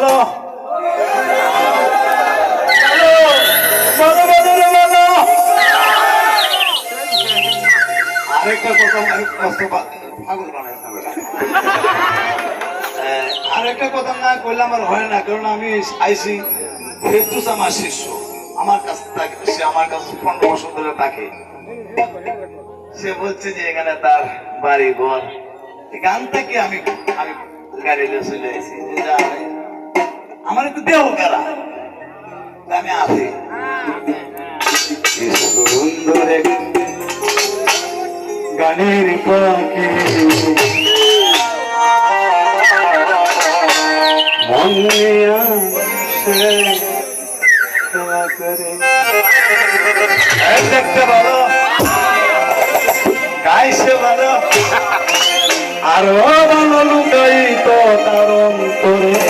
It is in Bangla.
বলো আরেকটা কথা পাগল বানাই আরেকটা কথা না করলে আমার হয় না, কারণ আমি আইসি ফেরদৌস আমার শিষ্য, আমার কাছে থাকে, সে আমার কাছে 15 বছর ধরে থাকে। সে বলছে যে এখানে তার বাড়ি ঘর, গান থেকে আমি গাড়ি নিয়ে চলে আসি, আমার একটু দেহ কারা, আমি আসি সুন্দর গানের পাখি মন দেখতে ভালো গাইছে ভালো, আরো ভালো লুকাই তো তার অন্তরে।